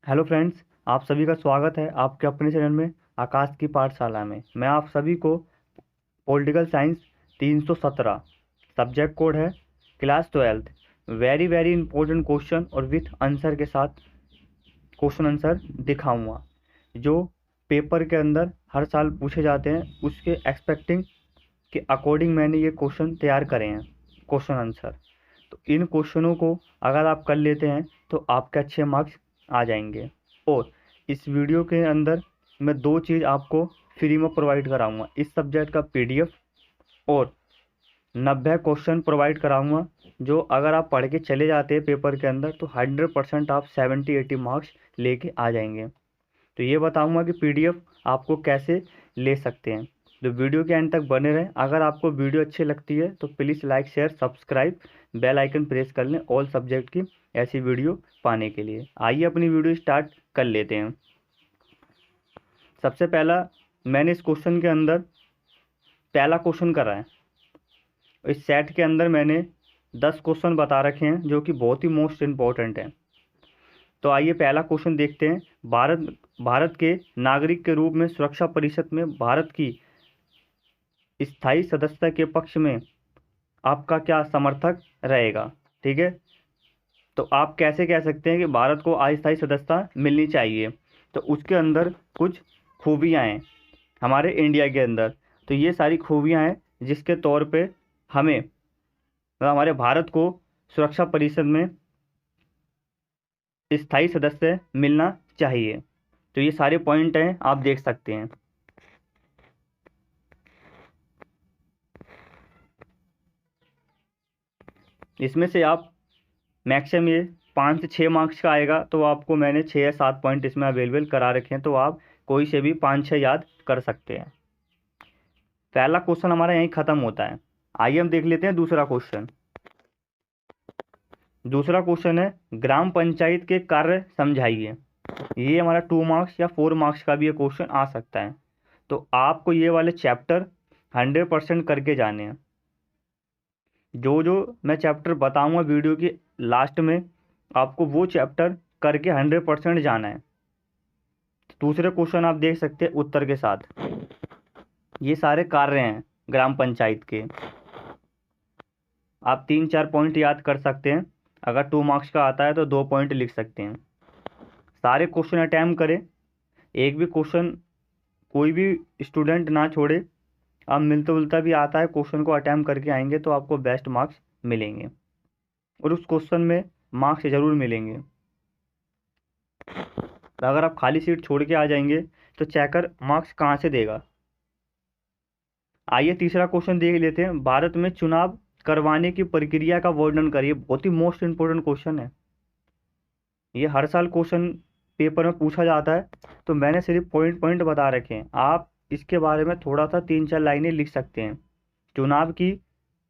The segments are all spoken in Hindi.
हेलो फ्रेंड्स, आप सभी का स्वागत है आपके अपने चैनल में आकाश की पाठशाला में। मैं आप सभी को पॉलिटिकल साइंस 317 सब्जेक्ट कोड है class 12 very very important question और विथ आंसर के साथ क्वेश्चन आंसर दिखाऊंगा जो पेपर के अंदर हर साल पूछे जाते हैं। उसके एक्सपेक्टिंग के अकॉर्डिंग मैंने ये क्वेश्चन तैयार करे हैं, क्वेश्चन आंसर। तो इन क्वेश्चनों को अगर आप कर लेते हैं तो आपके अच्छे मार्क्स आ जाएंगे। और इस वीडियो के अंदर मैं दो चीज़ आपको फ्री में प्रोवाइड कराऊंगा, इस सब्जेक्ट का पीडीएफ और 90 क्वेश्चन प्रोवाइड कराऊंगा, जो अगर आप पढ़ के चले जाते हैं पेपर के अंदर तो 100% आप 70-80 मार्क्स लेके आ जाएंगे। तो ये बताऊंगा कि पीडीएफ आपको कैसे ले सकते हैं। तो वीडियो के एंड तक बने रहें। अगर आपको वीडियो अच्छी लगती है तो please like share subscribe bell icon press कर लें ऑल सब्जेक्ट की ऐसी वीडियो पाने के लिए। आइए अपनी वीडियो स्टार्ट कर लेते हैं। सबसे पहला मैंने इस क्वेश्चन के अंदर पहला क्वेश्चन करा है। इस सेट के अंदर मैंने 10 क्वेश्चन बता रखे हैं जो कि बहुत ही मोस्ट इम्पोर्टेंट हैं। तो आइए पहला क्वेश्चन देखते हैं। भारत के नागरिक के रूप में सुरक्षा परिषद में भारत की स्थायी सदस्यता के पक्ष में आपका क्या समर्थक रहेगा। ठीक है, तो आप कैसे कह सकते हैं कि भारत को अस्थायी सदस्यता मिलनी चाहिए। तो उसके अंदर कुछ खूबियाँ हैं हमारे इंडिया के अंदर। तो ये सारी खूबियाँ हैं जिसके तौर पे हमें हमारे भारत को सुरक्षा परिषद में स्थायी सदस्य मिलना चाहिए। तो ये सारे पॉइंट हैं, आप देख सकते हैं। इसमें से आप मैक्सिमम ये 5 से 6 मार्क्स का आएगा, तो आपको मैंने 6 या 7 पॉइंट इसमें अवेलेबल करा रखे हैं, तो आप कोई से भी 5-6 याद कर सकते हैं। पहला क्वेश्चन हमारा यहीं ख़त्म होता है। आइए हम देख लेते हैं दूसरा क्वेश्चन। दूसरा क्वेश्चन है ग्राम पंचायत के कार्य समझाइए। ये हमारा 2 मार्क्स या 4 मार्क्स का भी ये क्वेश्चन आ सकता है। तो आपको ये वाले चैप्टर 100% करके जाने हैं। जो जो मैं चैप्टर बताऊंगा वीडियो के लास्ट में, आपको वो चैप्टर करके 100% जाना है। दूसरे क्वेश्चन आप देख सकते हैं उत्तर के साथ। ये सारे कार्य हैं ग्राम पंचायत के। आप 3-4 पॉइंट याद कर सकते हैं। अगर 2 मार्क्स का आता है तो 2 पॉइंट लिख सकते हैं। सारे क्वेश्चन अटैम्प्ट करें, एक भी क्वेश्चन कोई भी स्टूडेंट ना छोड़े। अब मिलता जुलता भी आता है क्वेश्चन को अटैम्प्ट करके आएंगे तो आपको बेस्ट मार्क्स मिलेंगे और उस क्वेश्चन में मार्क्स ज़रूर मिलेंगे। तो अगर आप खाली सीट छोड़ के आ जाएंगे तो चेकर मार्क्स कहाँ से देगा। आइए तीसरा क्वेश्चन देख लेते हैं। भारत में चुनाव करवाने की प्रक्रिया का वर्णन करिए। बहुत ही मोस्ट इंपोर्टेंट क्वेश्चन है। ये हर साल क्वेश्चन पेपर में पूछा जाता है, तो मैंने सिर्फ पॉइंट पॉइंट बता रखे हैं। आप इसके बारे में थोड़ा सा 3-4 लाइनें लिख सकते हैं। चुनाव की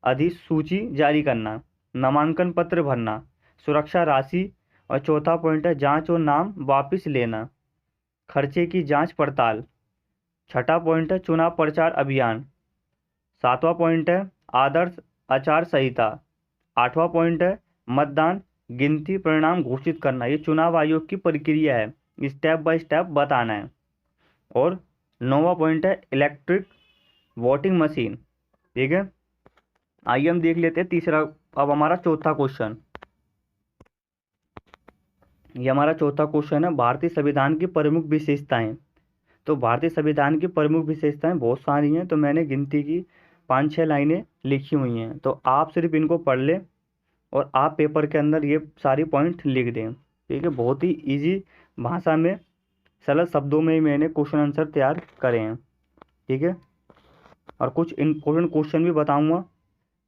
अधिसूची जारी करना, नामांकन पत्र भरना, सुरक्षा राशि, और चौथा पॉइंट है जांच और नाम वापस लेना, खर्चे की जांच पड़ताल। छठा पॉइंट है चुनाव प्रचार अभियान। सातवां पॉइंट है आदर्श आचार संहिता। आठवां पॉइंट है मतदान गिनती परिणाम घोषित करना। ये चुनाव आयोग की प्रक्रिया है, स्टेप बाय स्टेप बताना है। और नौवां पॉइंट है इलेक्ट्रिक वोटिंग मशीन। ठीक है, आइए हम देख लेते हैं तीसरा। अब हमारा चौथा क्वेश्चन, ये हमारा चौथा क्वेश्चन है भारतीय संविधान की प्रमुख विशेषताएं। तो भारतीय संविधान की प्रमुख विशेषताएं बहुत सारी हैं, तो मैंने गिनती की 5-6 लाइनें लिखी हुई हैं। तो आप सिर्फ इनको पढ़ लें और आप पेपर के अंदर ये सारी पॉइंट लिख दें। ठीक है, बहुत ही इजी भाषा में सरल शब्दों में ही मैंने क्वेश्चन आंसर तैयार करे हैं। ठीक है, और कुछ इम्पोर्टेंट क्वेश्चन भी बताऊंगा,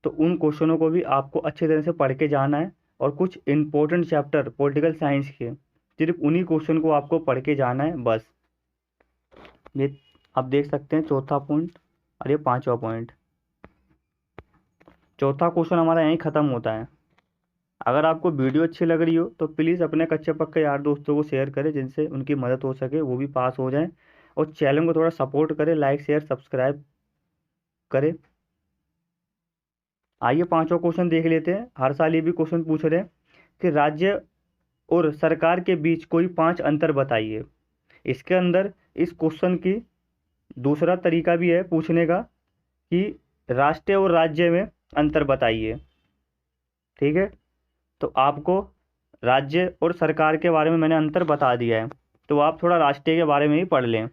तो उन क्वेश्चनों को भी आपको अच्छी तरह से पढ़ के जाना है। और कुछ इम्पोर्टेंट चैप्टर पॉलिटिकल साइंस के, सिर्फ उन्हीं क्वेश्चन को आपको पढ़ के जाना है बस। ये आप देख सकते हैं चौथा पॉइंट और ये पांचवा पॉइंट। चौथा क्वेश्चन हमारा यहीं ख़त्म होता है। अगर आपको वीडियो अच्छी लग रही हो तो प्लीज़ अपने कच्चे पक्के यार दोस्तों को शेयर करें, जिनसे उनकी मदद हो सके, वो भी पास हो जाएं। और चैनल को थोड़ा सपोर्ट करें, लाइक शेयर सब्सक्राइब करें। आइए पांचवा क्वेश्चन देख लेते हैं। हर साल ये भी क्वेश्चन पूछ रहे हैं कि राज्य और सरकार के बीच कोई 5 अंतर बताइए। इसके अंदर इस क्वेश्चन की दूसरा तरीका भी है पूछने का कि राष्ट्र और राज्य में अंतर बताइए। ठीक है, तो आपको राज्य और सरकार के बारे में मैंने अंतर बता दिया है, तो आप थोड़ा राष्ट्रीय के बारे में ही पढ़ लें।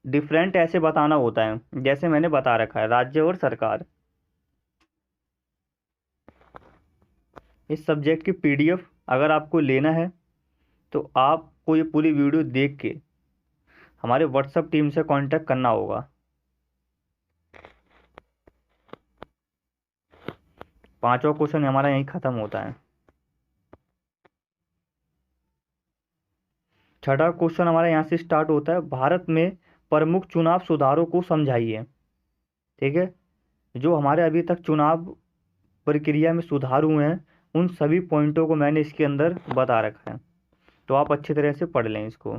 डिफरेंट ऐसे बताना होता है जैसे मैंने बता रखा है, राज्य और सरकार। इस सब्जेक्ट की पीडीएफ अगर आपको लेना है तो आपको ये पूरी वीडियो देख के हमारे व्हाट्सएप टीम से कांटेक्ट करना होगा। 5वां क्वेश्चन हमारा यहीं ख़त्म होता है। 6वां क्वेश्चन हमारा यहाँ से स्टार्ट होता है, भारत में प्रमुख चुनाव सुधारों को समझाइए। ठीक है, जो हमारे अभी तक चुनाव प्रक्रिया में सुधार हुए हैं उन सभी पॉइंटों को मैंने इसके अंदर बता रखा है, तो आप अच्छी तरह से पढ़ लें इसको,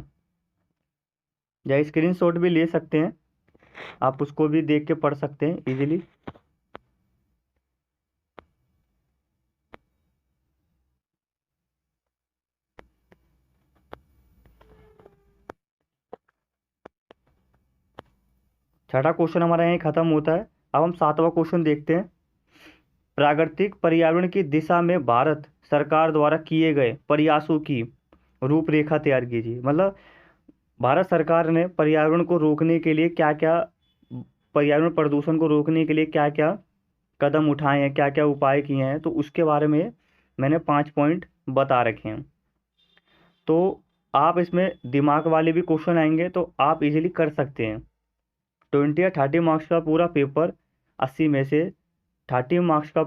या स्क्रीनशॉट भी ले सकते हैं, आप उसको भी देख के पढ़ सकते हैं इजीली। छठा क्वेश्चन हमारा यहीं खत्म होता है। अब हम 7वां क्वेश्चन देखते हैं। प्राकृतिक पर्यावरण की दिशा में भारत सरकार द्वारा किए गए प्रयासों की रूपरेखा तैयार कीजिए। मतलब भारत सरकार ने पर्यावरण को रोकने के लिए क्या क्या, पर्यावरण प्रदूषण को रोकने के लिए क्या क्या कदम उठाए हैं, क्या क्या उपाय किए हैं, तो उसके बारे में मैंने 5 पॉइंट बता रखे हैं। तो आप इसमें दिमाग वाले भी क्वेश्चन आएंगे तो आप इजीली कर सकते हैं। 20 या 30 मार्क्स का पूरा पेपर 80 में से 30 मार्क्स का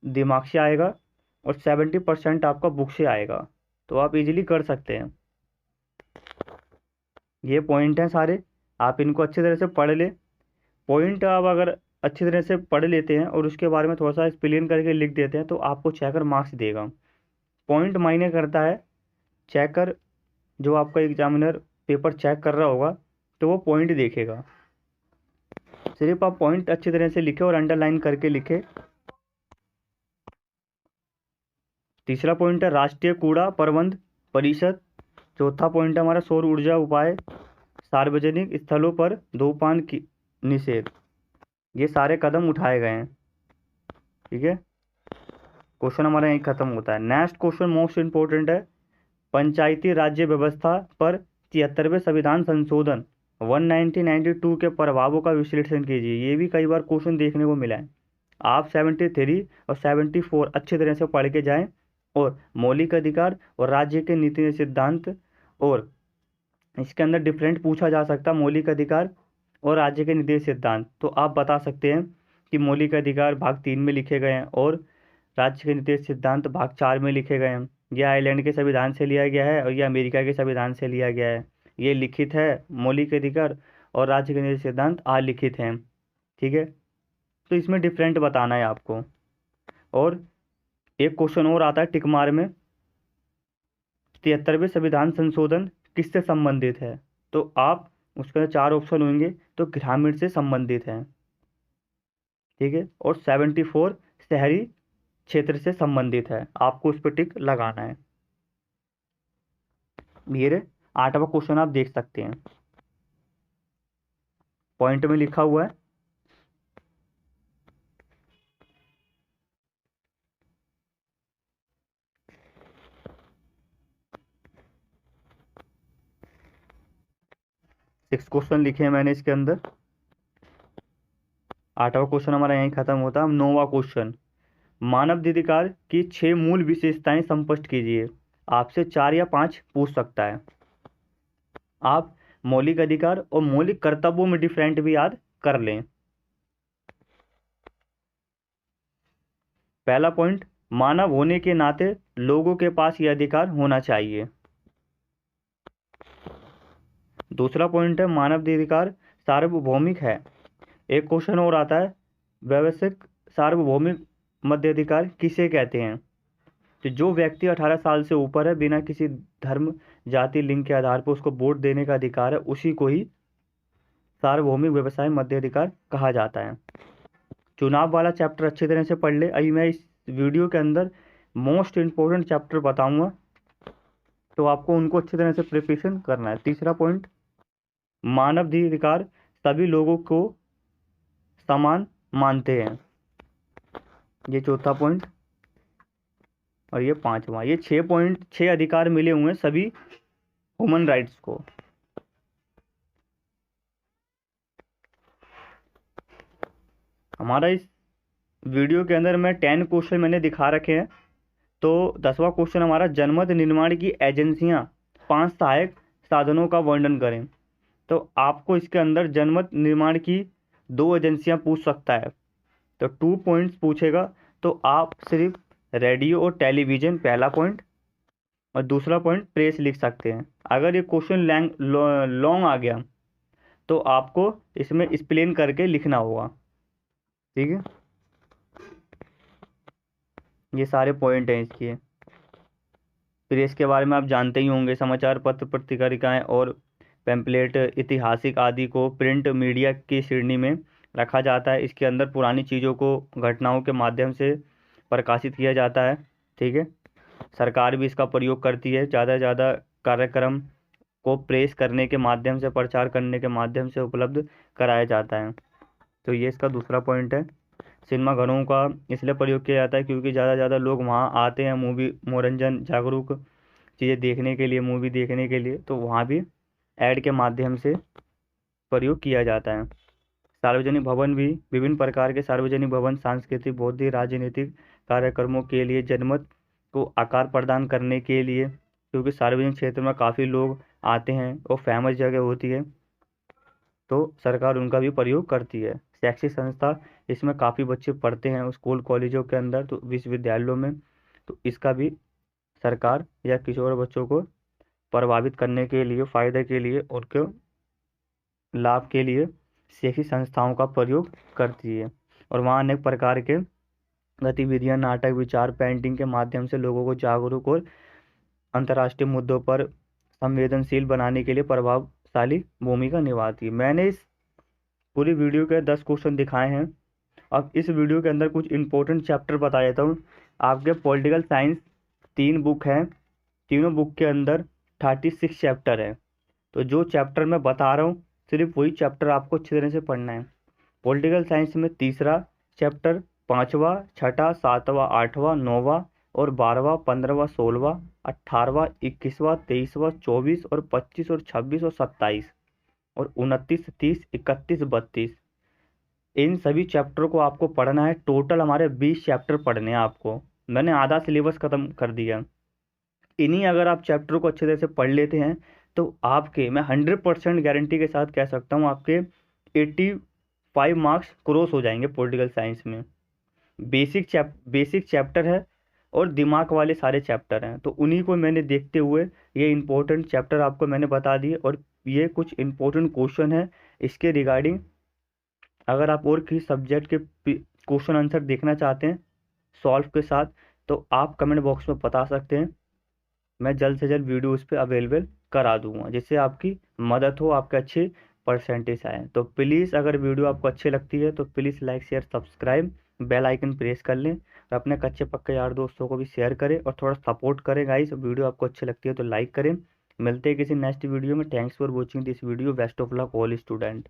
दिमाग से आएगा और 70% आपका बुक से आएगा, तो आप इजीली कर सकते हैं। ये पॉइंट हैं सारे, आप इनको अच्छी तरह से पढ़ ले। पॉइंट आप अगर अच्छी तरह से पढ़ लेते हैं और उसके बारे में थोड़ा सा एक्सप्लेन करके लिख देते हैं तो आपको चेकर मार्क्स देगा। पॉइंट मायने करता है, चेकर जो आपका एग्जामिनर पेपर चेक कर रहा होगा तो वो पॉइंट देखेगा। सिर्फ आप पॉइंट अच्छी तरह से लिखे और अंडरलाइन करके लिखे। तीसरा पॉइंट है राष्ट्रीय कूड़ा प्रबंध परिषद। चौथा पॉइंट है हमारा सौर ऊर्जा उपाय, सार्वजनिक स्थलों पर धूमपान की निषेध। ये सारे कदम उठाए गए हैं। ठीक है, क्वेश्चन हमारा यहीं खत्म होता है। नेक्स्ट क्वेश्चन मोस्ट इंपोर्टेंट है, पंचायती राज्य व्यवस्था पर 73वें संविधान संशोधन 1992 के प्रभावों का विश्लेषण कीजिए। ये भी कई बार क्वेश्चन देखने को मिला है। आप 73 और 74 अच्छी तरह से पढ़ के जाएं, और मौलिक अधिकार और राज्य के नीति सिद्धांत, और इसके अंदर डिफरेंट पूछा जा सकता है मौलिक अधिकार और राज्य के नीति सिद्धांत, तो आप बता सकते हैं कि मौलिक अधिकार भाग 3 में लिखे गए हैं और राज्य के नीति सिद्धांत भाग 4 में लिखे गए हैं। यह आयरलैंड के संविधान से लिया गया है और यह अमेरिका के संविधान से लिया गया है। ये लिखित है मौलिक अधिकार और राज्य के नीति सिद्धांत अलिखित हैं। ठीक है, तो इसमें डिफरेंट बताना है आपको। और एक क्वेश्चन और आता है टिक मार में, 73वें संविधान संशोधन किससे संबंधित है, तो आप उसके 4 ऑप्शन होंगे, तो ग्रामीण से संबंधित है। ठीक है, और 74 शहरी क्षेत्र से संबंधित है, आपको उस पर टिक लगाना है। ये 8वां क्वेश्चन आप देख सकते हैं, पॉइंट में लिखा हुआ है। सिक्स क्वेश्चन लिखे हैं मैंने इसके अंदर। 8वां क्वेश्चन हमारा यहीं खत्म होता है। 9वां क्वेश्चन, मानव अधिकार की 6 मूल विशेषताएं स्पष्ट कीजिए। आपसे 4 या 5 पूछ सकता है। आप मौलिक अधिकार और मौलिक कर्तव्यों में डिफरेंट भी याद कर लें। पहला पॉइंट, मानव होने के नाते लोगों के पास यह अधिकार होना चाहिए। दूसरा पॉइंट है, मानव अधिकार सार्वभौमिक है। एक क्वेश्चन और आता है, व्यवसायिक सार्वभौमिक मध्याधिकार किसे कहते हैं, तो जो व्यक्ति 18 साल से ऊपर है, बिना किसी धर्म जाति लिंग के आधार पर उसको वोट देने का अधिकार है, उसी को ही सार्वभौमिक व्यवसाय मध्याधिकार कहा जाता है। चुनाव वाला चैप्टर अच्छी तरह से पढ़ ले। अभी मैं इस वीडियो के अंदर मोस्ट इम्पोर्टेंट चैप्टर बताऊंगा, तो आपको उनको अच्छी तरह से प्रिपरेशन करना है। तीसरा पॉइंट, मानवाधिकार सभी लोगों को समान मानते हैं, ये चौथा पॉइंट। और ये पांचवा, ये 6 पॉइंट, 6 अधिकार मिले हुए हैं सभी ह्यूमन राइट्स को। हमारा इस वीडियो के अंदर मैं 10 क्वेश्चन मैंने दिखा रखे हैं। तो 10वां क्वेश्चन हमारा, जनमत निर्माण की एजेंसियां 5 सहायक साधनों का वर्णन करें। तो आपको इसके अंदर जनमत निर्माण की 2 एजेंसियां पूछ सकता है, तो 2 पॉइंट्स पूछेगा। तो आप सिर्फ रेडियो और टेलीविज़न पहला पॉइंट, और दूसरा पॉइंट प्रेस लिख सकते हैं। अगर ये क्वेश्चन लॉन्ग आ गया तो आपको इसमें एक्सप्लेन करके लिखना होगा, ठीक है। ये सारे पॉइंट हैं इसके। प्रेस के बारे में आप जानते ही होंगे, समाचार पत्र, पत्रिकाएं और पैम्पलेट, ऐतिहासिक आदि को प्रिंट मीडिया की श्रेणी में रखा जाता है। इसके अंदर पुरानी चीज़ों को घटनाओं के माध्यम से प्रकाशित किया जाता है, ठीक है। सरकार भी इसका प्रयोग करती है, ज़्यादा से ज़्यादा कार्यक्रम को प्रेस करने के माध्यम से, प्रचार करने के माध्यम से उपलब्ध कराया जाता है। तो ये इसका दूसरा पॉइंट है। सिनेमा घरों का इसलिए प्रयोग किया जाता है क्योंकि ज़्यादा से ज़्यादा लोग वहाँ आते हैं मूवी, मनोरंजन, जागरूक चीज़ें देखने के लिए, मूवी देखने के लिए, तो वहाँ भी ऐड के माध्यम से प्रयोग किया जाता है। सार्वजनिक भवन भी, विभिन्न प्रकार के सार्वजनिक भवन सांस्कृतिक, बौद्धिक, राजनीतिक कार्यक्रमों के लिए जनमत को आकार प्रदान करने के लिए, क्योंकि सार्वजनिक क्षेत्र में काफ़ी लोग आते हैं और फेमस जगह होती है, तो सरकार उनका भी प्रयोग करती है। शैक्षिक संस्था, इसमें काफ़ी बच्चे पढ़ते हैं स्कूल कॉलेजों के अंदर, तो विश्वविद्यालयों में, तो इसका भी सरकार या किशोर बच्चों को प्रभावित करने के लिए, फायदे के लिए, उनके लाभ के लिए शैक्षिक संस्थाओं का प्रयोग करती है। और वहाँ अनेक प्रकार के गतिविधियाँ, नाटक, विचार, पेंटिंग के माध्यम से लोगों को जागरूक और अंतर्राष्ट्रीय मुद्दों पर संवेदनशील बनाने के लिए प्रभावशाली भूमिका निभाती है। मैंने इस पूरी वीडियो के 10 क्वेश्चन दिखाए हैं। अब इस वीडियो के अंदर कुछ इंपॉर्टेंट चैप्टर बता देता हूँ। आपके पॉलिटिकल साइंस 3 बुक हैं, तीनों बुक के अंदर 36 चैप्टर है। तो जो चैप्टर मैं बता रहा हूँ सिर्फ वही चैप्टर आपको अच्छी तरह से पढ़ना है। पॉलिटिकल साइंस में तीसरा चैप्टर, 5वां, 6ठा, 7वां, 8वां, 9वां और 12वां, 15वां, 16वां, 18वां, 21वां, 23वां, 24 और 25 और 26 और 27 और 29, 30, 31, 32, इन सभी चैप्टर को आपको पढ़ना है। टोटल हमारे 20 चैप्टर पढ़ने हैं आपको। मैंने आधा सिलेबस ख़त्म कर दिया। इन्हीं अगर आप चैप्टर को अच्छे तरह से पढ़ लेते हैं तो आपके, मैं 100% गारंटी के साथ कह सकता हूँ, आपके 85 मार्क्स क्रॉस हो जाएंगे पॉलिटिकल साइंस में। बेसिक चैप्टर है और दिमाग वाले सारे चैप्टर हैं, तो उन्हीं को मैंने देखते हुए ये इंपॉर्टेंट चैप्टर आपको मैंने बता दिए। और ये कुछ इंपॉर्टेंट क्वेश्चन है इसके रिगार्डिंग। अगर आप और किसी सब्जेक्ट के क्वेश्चन आंसर देखना चाहते हैं सॉल्व के साथ, तो आप कमेंट बॉक्स में बता सकते हैं। मैं जल्द से जल्द वीडियो उस पर अवेलेबल करा दूंगा, जिससे आपकी मदद हो, आपके अच्छे परसेंटेज आए। तो प्लीज़ अगर वीडियो आपको अच्छी लगती है तो please like, share, subscribe, bell icon press कर लें और अपने कच्चे पक्के यार दोस्तों को भी शेयर करें और थोड़ा सपोर्ट करें गाइस। वीडियो आपको अच्छी लगती है तो लाइक करें। मिलते हैं किसी नेक्स्ट वीडियो में। Thanks for watching this video. Best of luck all student.